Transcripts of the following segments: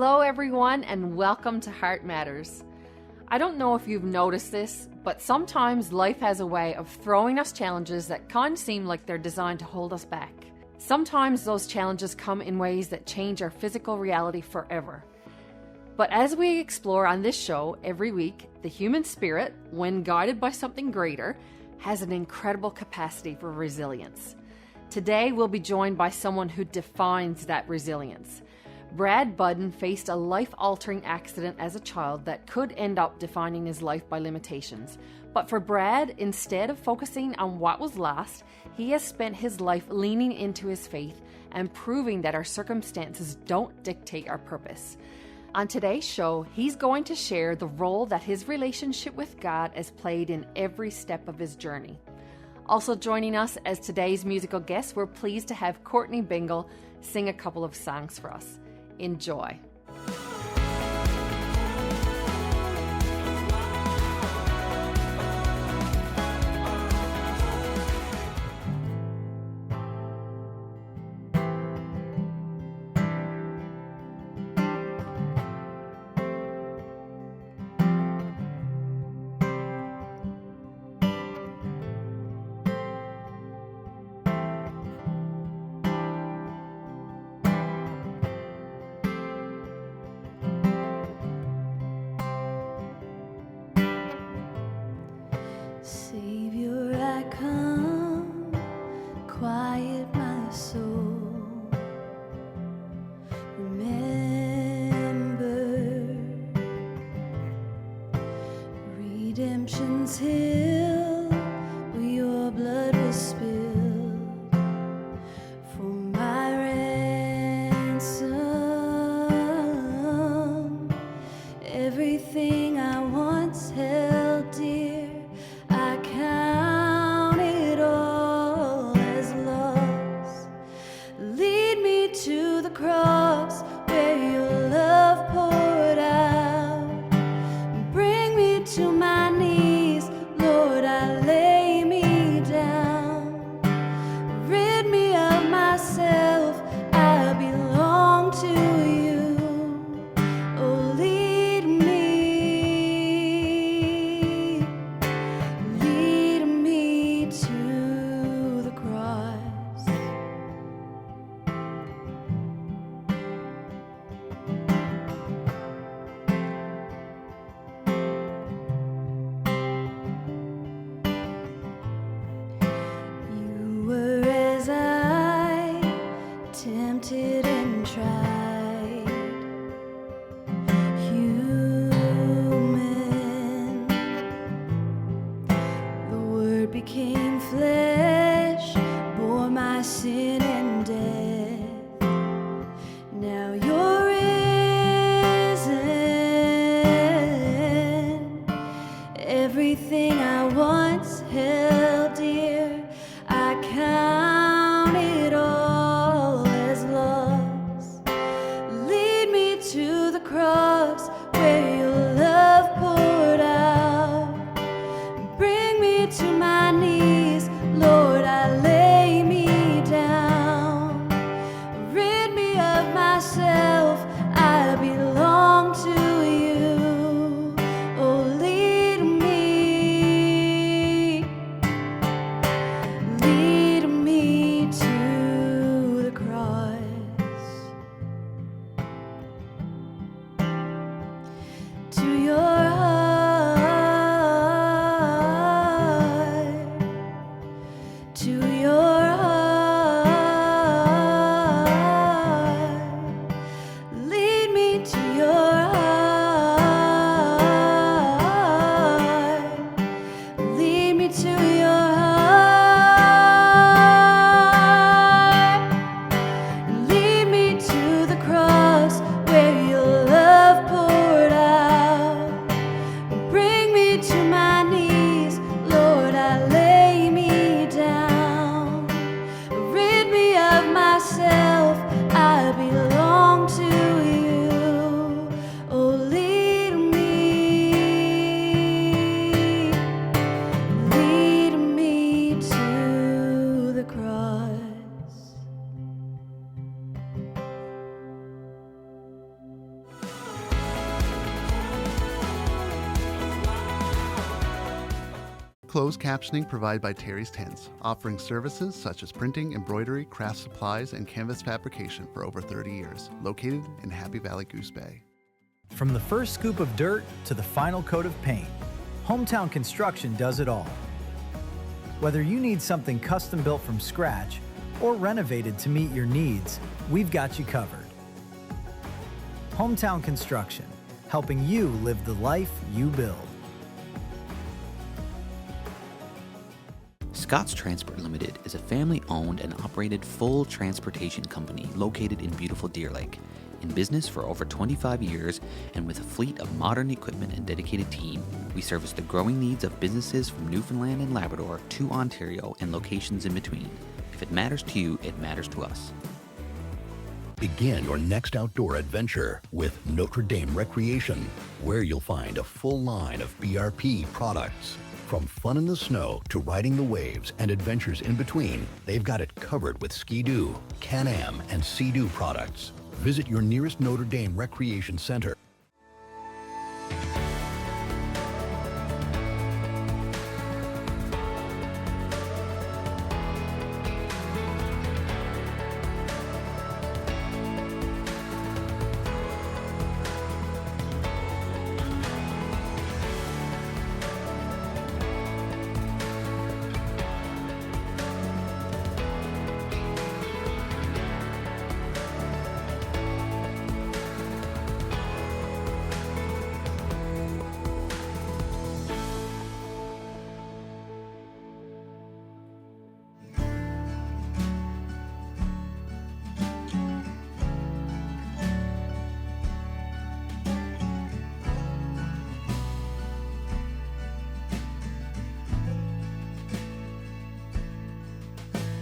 Hello everyone and welcome to Heart Matters. I don't know if you've noticed this, but sometimes life has a way of throwing us challenges that kind of seem like they're designed to hold us back. Sometimes those challenges come in ways that change our physical reality forever. But as we explore on this show every week, the human spirit, when guided by something greater, has an incredible capacity for resilience. Today we'll be joined by someone who defines that resilience. Brad Budden faced a life-altering accident as a child that could end up defining his life by limitations. But for Brad, instead of focusing on what was lost, he has spent his life leaning into his faith and proving that our circumstances don't dictate our purpose. On today's show, he's going to share the role that his relationship with God has played in every step of his journey. Also joining us as today's musical guest, we're pleased to have Kourtney Bingle sing a couple of songs for us. Enjoy. Savior, I come, quiet my soul. Remember, redemption's hill, where your blood was spilled for my ransom. Everything I once held dear, I count it all as loss. Lead me to the cross where your love poured out. Bring me to my knees, Lord, I lay me down. Rid me of myself, I belong to you. Oh, lead me to the cross. You were as I, tempted and tried, human. The Word became flesh, bore my sin and death. Now you're risen. Everything I once held dear, I count it all as loss. Lead me to the cross where your love poured out. Bring me to my knees, Lord, I lay me down. Rid me of myself, I belong to you. Oh, lead me to the cross, to your heart, to your heart. Lead me to your heart. Lead me to your heart. Lead me to the cross where your love poured out. Bring me to my knees, Lord, I lay me down. Rid me of myself, I belong to you. Oh, lead me to the cross. closed captioning provided by Terry's Tents, offering services such as printing, embroidery, craft supplies, and canvas fabrication for over 30 years. Located in Happy Valley Goose Bay. From the first scoop of dirt to the final coat of paint, Hometown Construction does it all. Whether you need something custom built from scratch or renovated to meet your needs, we've got you covered. Hometown Construction, helping you live the life you build. Scott's Transport Limited is a family-owned and operated full transportation company located in beautiful Deer Lake. In business for over 25 years and with a fleet of modern equipment and dedicated team, we service the growing needs of businesses from Newfoundland and Labrador to Ontario and locations in between. If it matters to you, it matters to us. Begin your next outdoor adventure with Notre Dame Recreation, where you'll find a full line of BRP products. From fun in the snow to riding the waves and adventures in between, they've got it covered with Ski-Doo, Can-Am, and Sea-Doo products. Visit your nearest Notre Dame Recreation Center.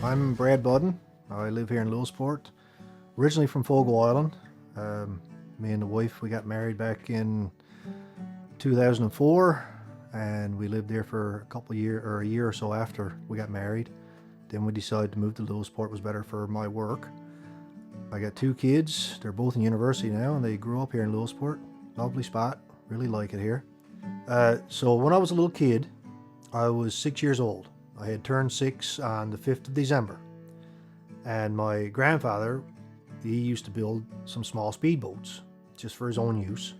I'm Brad Budden. I live here in Lewisport, originally from Fogo Island. Me and the wife, we got married back in 2004, and we lived there for a year or so after we got married. Then we decided to move to Lewisport. It was better for my work. I got 2 kids. They're both in university now, and they grew up here in Lewisport. Lovely spot. Really like it here. So when I was a little kid, I was 6 years old. I had turned 6 on the 5th of December. And my grandfather, he used to build some small speedboats just for his own use.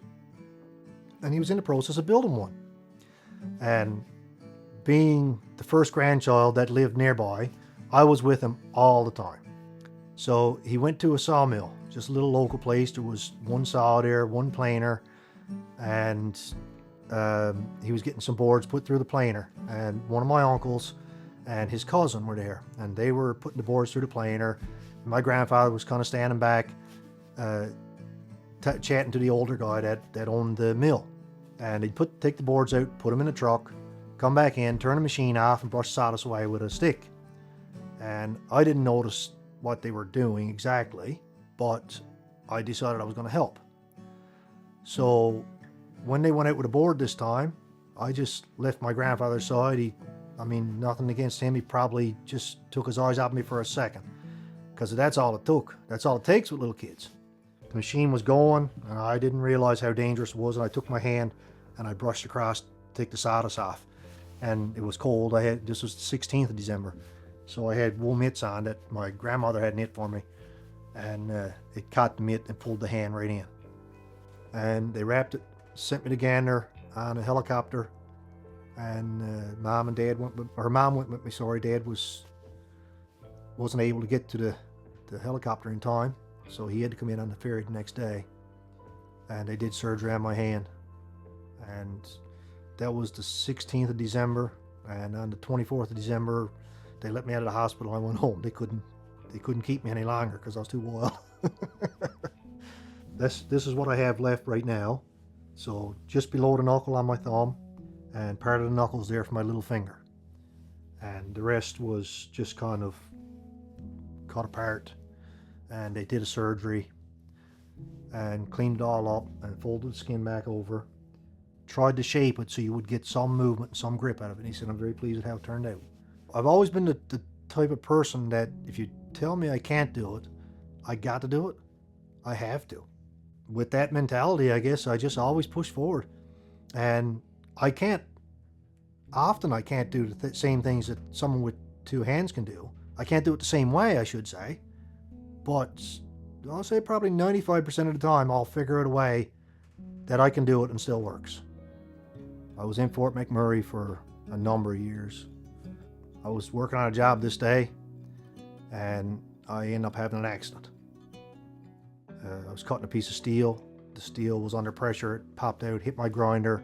And he was in the process of building one. And being the first grandchild that lived nearby, I was with him all the time. So he went to a sawmill, just a little local place. There was one saw there, one planer, and he was getting some boards put through the planer. And one of my uncles and his cousin were there, and they were putting the boards through the planer. My grandfather was kind of standing back, chatting to the older guy that owned the mill. And he'd take the boards out, put them in the truck, come back in, turn the machine off, and brush the sawdust away with a stick. And I didn't notice what they were doing exactly, but I decided I was going to help. So when they went out with a board this time, I just left my grandfather's side. Nothing against him. He probably just took his eyes off me for a second, because that's all it took. That's all it takes with little kids. The machine was going, and I didn't realize how dangerous it was, and I took my hand and I brushed across to take the sawdust off. And it was cold. This was the 16th of December, so I had wool mitts on that my grandmother had knit for me, and it caught the mitt and pulled the hand right in. And they wrapped it, sent me to Gander on a helicopter. And mom went with me. Sorry, Dad wasn't able to get to the helicopter in time, so he had to come in on the ferry the next day. And they did surgery on my hand, and that was the 16th of December. And on the 24th of December, they let me out of the hospital. I went home. They couldn't keep me any longer because I was too well. This is what I have left right now. So just below the knuckle on my thumb, and part of the knuckles there for my little finger, and the rest was just kind of cut apart. And they did a surgery and cleaned it all up and folded the skin back over, tried to shape it so you would get some movement and some grip out of it. And he said, I'm very pleased with how it turned out. I've always been the type of person that if you tell me I can't do it, I got to do it. I have to. With that mentality, I guess I just always push forward. And I can't often I can't do the same things that someone with two hands can do. I can't do it the same way, I should say. But I'll say probably 95% of the time I'll figure out a way that I can do it and still works. I was in Fort McMurray for a number of years. I was working on a job this day and I ended up having an accident. I was cutting a piece of steel. The steel was under pressure. It popped out, hit my grinder,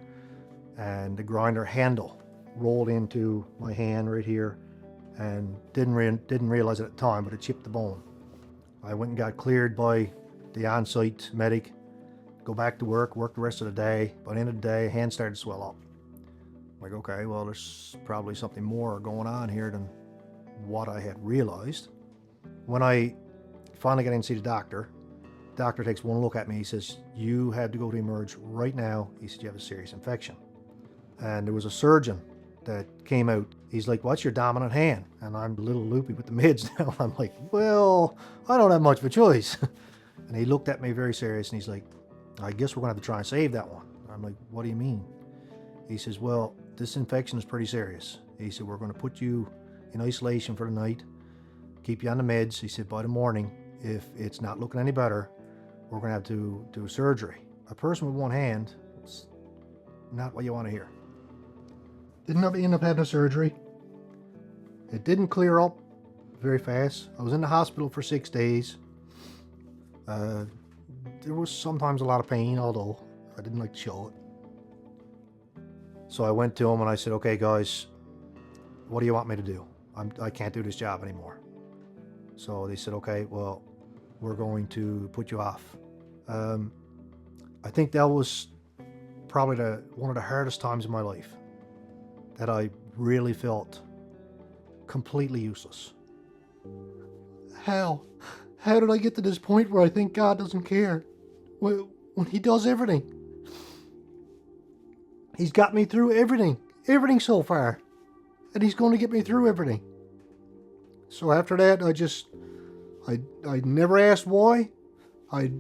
and the grinder handle rolled into my hand right here, and didn't realize it at the time, but it chipped the bone. I went and got cleared by the on-site medic, go back to work the rest of the day. By the end of the day, hand started to swell up. I'm like, okay, well, there's probably something more going on here than what I had realized. When I finally got in to see the doctor takes one look at me. He says, you have to go to Emerge right now. He said, you have a serious infection. And there was a surgeon that came out. He's like, what's your dominant hand? And I'm a little loopy with the mids now. I'm like, well, I don't have much of a choice. And he looked at me very serious and he's like, I guess we're going to have to try and save that one. I'm like, what do you mean? He says, well, this infection is pretty serious. He said, we're going to put you in isolation for the night, keep you on the meds. He said, by the morning, if it's not looking any better, we're going to have to do surgery. A person with one hand, it's not what you want to hear. Didn't end up having a surgery. It didn't clear up very fast. I was in the hospital for 6 days. There was sometimes a lot of pain, although I didn't like to show it. So I went to him and I said, okay, guys, what do you want me to do? I can't do this job anymore. So they said, okay, well, we're going to put you off. I think that was probably one of the hardest times in my life that I really felt completely useless. How did I get to this point where I think God doesn't care when He does everything? He's got me through everything so far, and He's going to get me through everything. So after that, I never asked why. I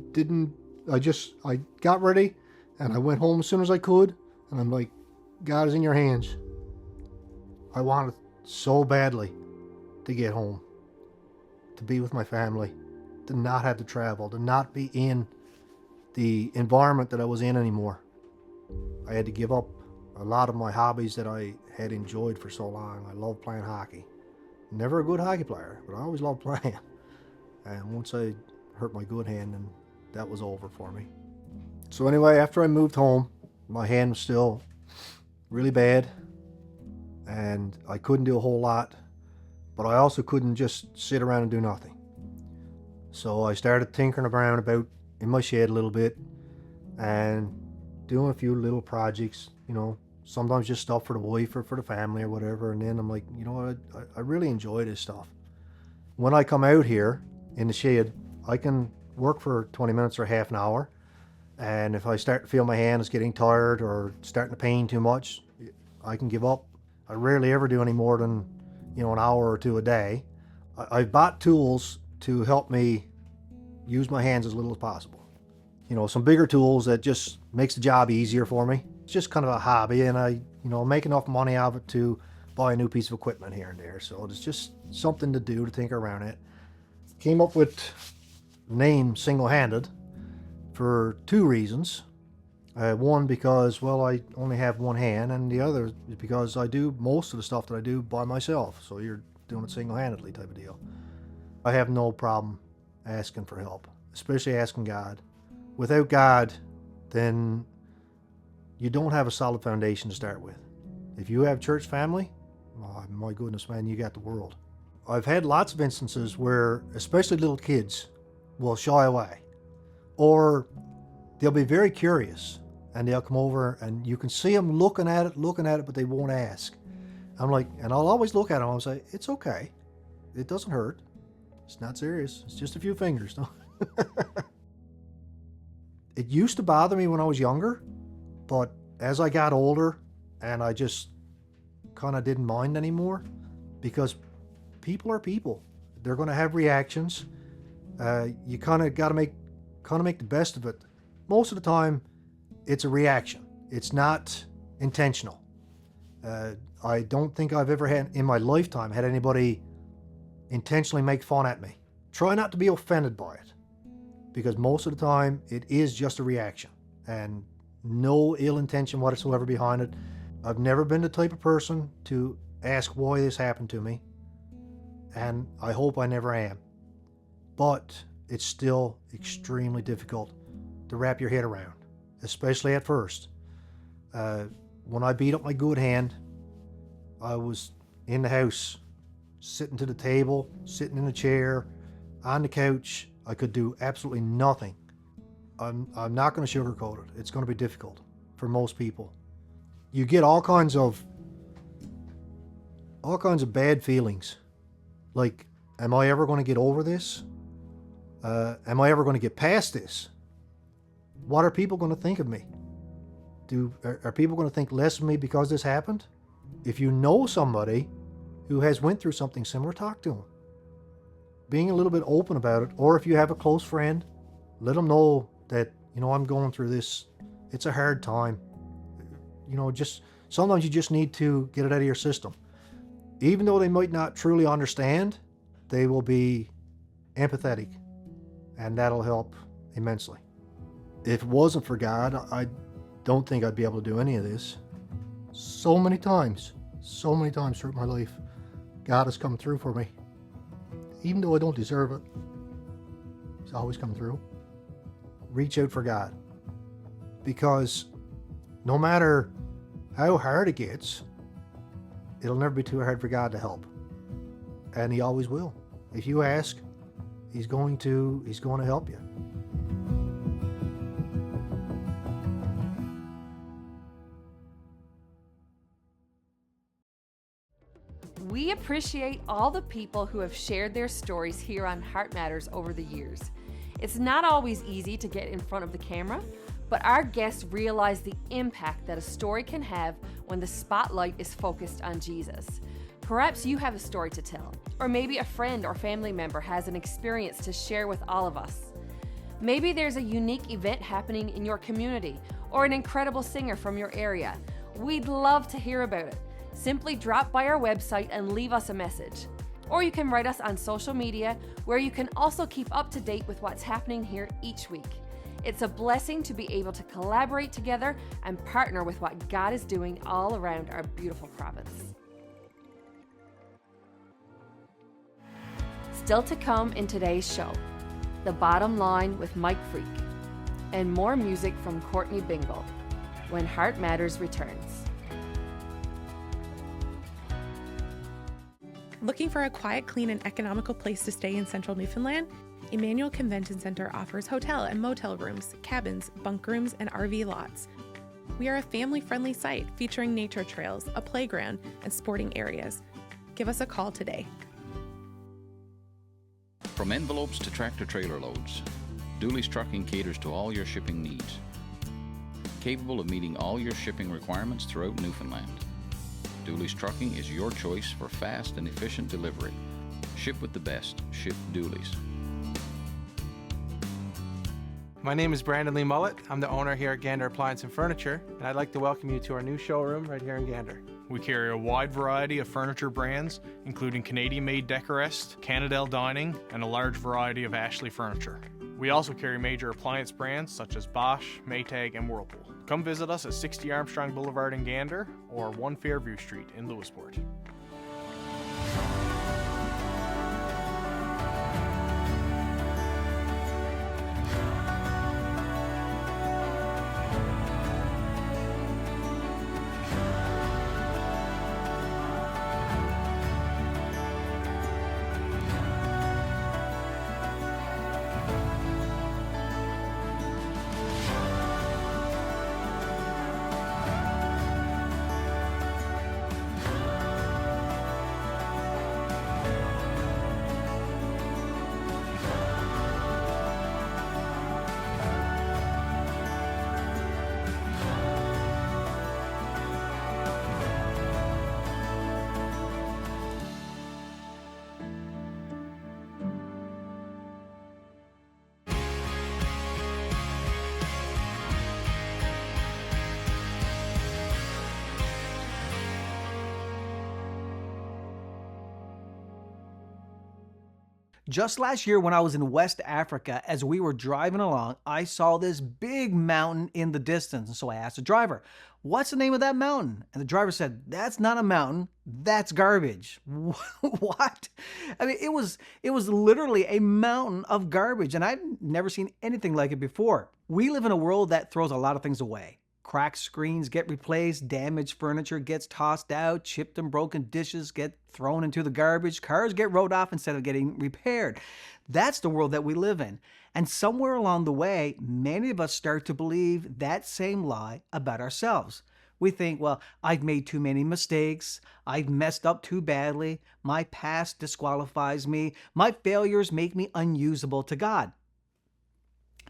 got ready and I went home as soon as I could, and I'm like, God is in your hands. I wanted so badly to get home, to be with my family, to not have to travel, to not be in the environment that I was in anymore. I had to give up a lot of my hobbies that I had enjoyed for so long. I love playing hockey. Never a good hockey player, but I always loved playing. And once I hurt my good hand, then that was over for me. So anyway, after I moved home, my hand was still really bad, and I couldn't do a whole lot, but I also couldn't just sit around and do nothing. So I started tinkering around about in my shed a little bit and doing a few little projects, sometimes just stuff for the wife or for the family or whatever. And then I'm like, you know what, I really enjoy this stuff. When I come out here in the shed, I can work for 20 minutes or half an hour. And if I start to feel my hand is getting tired or starting to pain too much, I can give up. I rarely ever do any more than, an hour or two a day. I've bought tools to help me use my hands as little as possible. Some bigger tools that just makes the job easier for me. It's just kind of a hobby, and I, make enough money out of it to buy a new piece of equipment here and there. So it's just something to do, to tinker around it. Came up with the name Single-Handed for two reasons. One, because, I only have one hand, and the other is because I do most of the stuff that I do by myself. So you're doing it single-handedly type of deal. I have no problem asking for help, especially asking God. Without God, then you don't have a solid foundation to start with. If you have church family, oh, my goodness, man, you got the world. I've had lots of instances where, especially little kids, will shy away. Or they'll be very curious, and they'll come over, and you can see them looking at it, but they won't ask. I'm like, and I'll always look at them, I'll say, it's okay. It doesn't hurt. It's not serious. It's just a few fingers. No? It used to bother me when I was younger, but as I got older, and I just kind of didn't mind anymore, because people are people. They're going to have reactions. You kind of got to make the best of it. Most of the time, it's a reaction. It's not intentional. I don't think I've ever had in my lifetime had anybody intentionally make fun at me. Try not to be offended by it, because most of the time it is just a reaction and no ill intention whatsoever behind it. I've never been the type of person to ask why this happened to me, and I hope I never am. But it's still extremely difficult to wrap your head around, especially at first. When I beat up my good hand, I was in the house, sitting to the table, sitting in a chair, on the couch. I could do absolutely nothing. I'm not going to sugarcoat it. It's going to be difficult for most people. You get all kinds of bad feelings. Like, am I ever going to get over this? Am I ever going to get past this? What are people going to think of me? Are people going to think less of me because this happened? If you know somebody who has went through something similar, talk to them. Being a little bit open about it, or if you have a close friend, let them know that, I'm going through this. It's a hard time. Just sometimes you just need to get it out of your system. Even though they might not truly understand, they will be empathetic, and that'll help immensely. If it wasn't for God, I don't think I'd be able to do any of this. So many times through my life, God has come through for me. Even though I don't deserve it, He's always come through. Reach out for God, because no matter how hard it gets, it'll never be too hard for God to help, and He always will. If you ask, He's going to help you. We appreciate all the people who have shared their stories here on Heart Matters over the years. It's not always easy to get in front of the camera, but our guests realize the impact that a story can have when the spotlight is focused on Jesus. Perhaps you have a story to tell, or maybe a friend or family member has an experience to share with all of us. Maybe there's a unique event happening in your community, or an incredible singer from your area. We'd love to hear about it. Simply drop by our website and leave us a message. Or you can write us on social media, where you can also keep up to date with what's happening here each week. It's a blessing to be able to collaborate together and partner with what God is doing all around our beautiful province. Still to come in today's show, The Bottom Line with Mike Freake, and more music from Kourtney Bingle when Heart Matters returns. Looking for a quiet, clean, and economical place to stay in central Newfoundland? Evangel Convention Center offers hotel and motel rooms, cabins, bunk rooms, and RV lots. We are a family-friendly site featuring nature trails, a playground, and sporting areas. Give us a call today. From envelopes to tractor-trailer loads, Dooley's Trucking caters to all your shipping needs. Capable of meeting all your shipping requirements throughout Newfoundland. Dooley's Trucking is your choice for fast and efficient delivery. Ship with the best. Ship Dooley's. My name is Brandon Lee Mullet. I'm the owner here at Gander Appliance and Furniture, and I'd like to welcome you to our new showroom right here in Gander. We carry a wide variety of furniture brands, including Canadian-made Decorest, Canadel Dining, and a large variety of Ashley furniture. We also carry major appliance brands such as Bosch, Maytag, and Whirlpool. Come visit us at 60 Armstrong Boulevard in Gander or 1 Fairview Street in Lewisport. Just last year when I was in West Africa, as we were driving along, I saw this big mountain in the distance. And so I asked the driver, what's the name of that mountain? And the driver said, that's not a mountain, that's garbage. What? I mean, it was literally a mountain of garbage, and I'd never seen anything like it before. We live in a world that throws a lot of things away. Cracked screens get replaced, damaged furniture gets tossed out, chipped and broken dishes get thrown into the garbage, cars get wrote off instead of getting repaired. That's the world that we live in. And somewhere along the way, many of us start to believe that same lie about ourselves. We think, well, I've made too many mistakes, I've messed up too badly, my past disqualifies me, my failures make me unusable to God.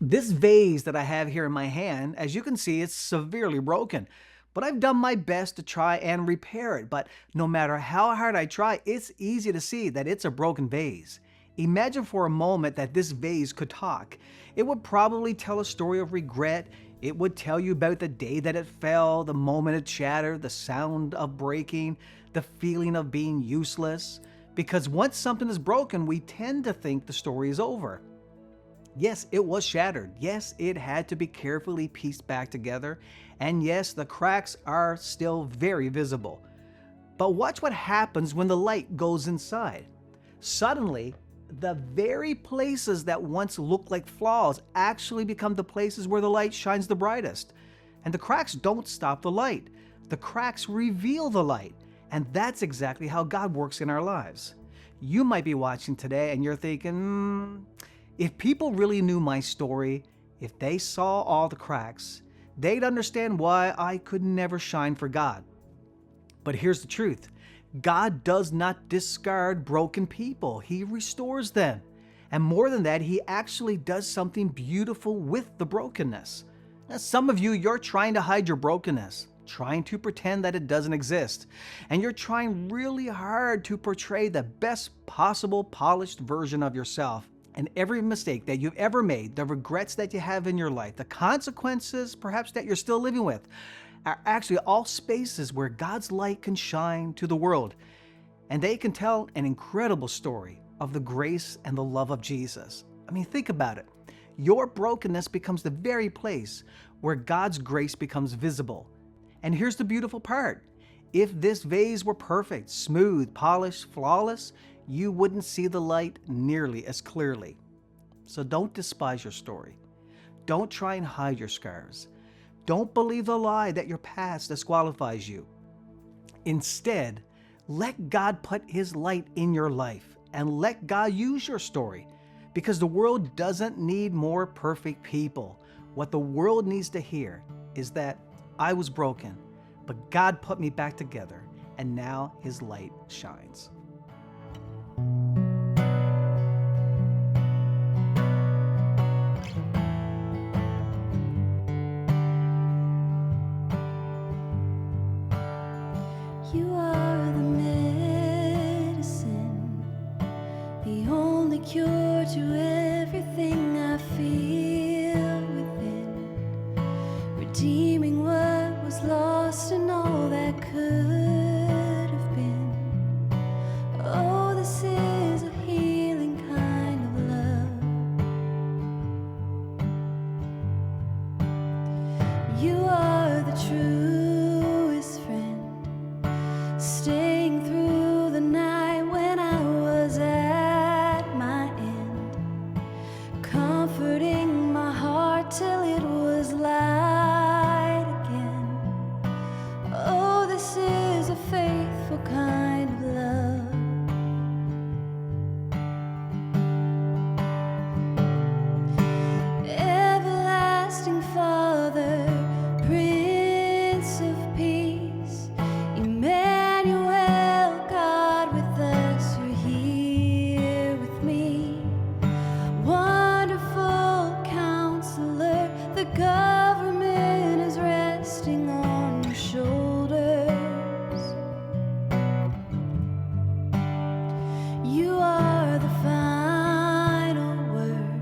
This vase that I have here in my hand, as you can see, it's severely broken. But I've done my best to try and repair it. But no matter how hard I try, it's easy to see that it's a broken vase. Imagine for a moment that this vase could talk. It would probably tell a story of regret. It would tell you about the day that it fell, the moment it shattered, the sound of breaking, the feeling of being useless. Because once something is broken, we tend to think the story is over. Yes, it was shattered. Yes, it had to be carefully pieced back together. And yes, the cracks are still very visible. But watch what happens when the light goes inside. Suddenly, the very places that once looked like flaws actually become the places where the light shines the brightest. And the cracks don't stop the light. The cracks reveal the light. And that's exactly how God works in our lives. You might be watching today and you're thinking, if people really knew my story, if they saw all the cracks, they'd understand why I could never shine for God. But here's the truth. God does not discard broken people. He restores them. And more than that, He actually does something beautiful with the brokenness. Now, some of you, you're trying to hide your brokenness, trying to pretend that it doesn't exist. And you're trying really hard to portray the best possible polished version of yourself. And every mistake that you've ever made, the regrets that you have in your life, the consequences perhaps that you're still living with, are actually all spaces where God's light can shine to the world. And they can tell an incredible story of the grace and the love of Jesus. I mean, think about it. Your brokenness becomes the very place where God's grace becomes visible. And here's the beautiful part. If this vase were perfect, smooth, polished, flawless, you wouldn't see the light nearly as clearly. So don't despise your story. Don't try and hide your scars. Don't believe the lie that your past disqualifies you. Instead, let God put His light in your life and let God use your story, because the world doesn't need more perfect people. What the world needs to hear is that I was broken, but God put me back together, and now His light shines. You are the medicine, the only cure to everything I feel within, redeeming what was lost and all that could have been. Oh, this is a healing kind of love. You are the truest friend, staying through the night when I was at my end, comforting my heart till it was light again. Oh, this is a faithful kind of love. Everlasting Father, Prince of Peace, Emmanuel, God with us, you're here with me. Wonderful Counselor, the government is resting on your shoulders. You are the final word.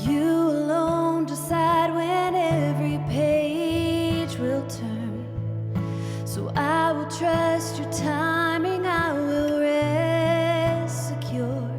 You alone decide when every page will turn. So I will trust your timing, I will rest secure.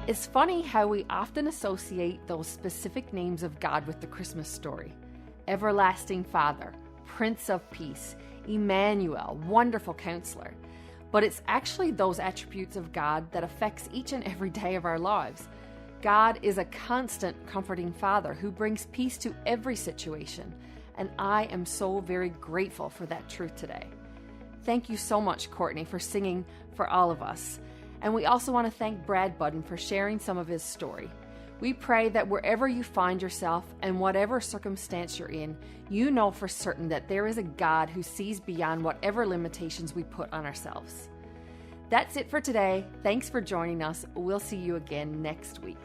It's funny how we often associate those specific names of God with the Christmas story. Everlasting Father, Prince of Peace, Emmanuel, Wonderful Counselor. But it's actually those attributes of God that affects each and every day of our lives. God is a constant comforting Father who brings peace to every situation, and I am so very grateful for that truth today. Thank you so much, Kourtney, for singing for all of us. And we also want to thank Brad Budden for sharing some of his story. We pray that wherever you find yourself and whatever circumstance you're in, you know for certain that there is a God who sees beyond whatever limitations we put on ourselves. That's it for today. Thanks for joining us. We'll see you again next week.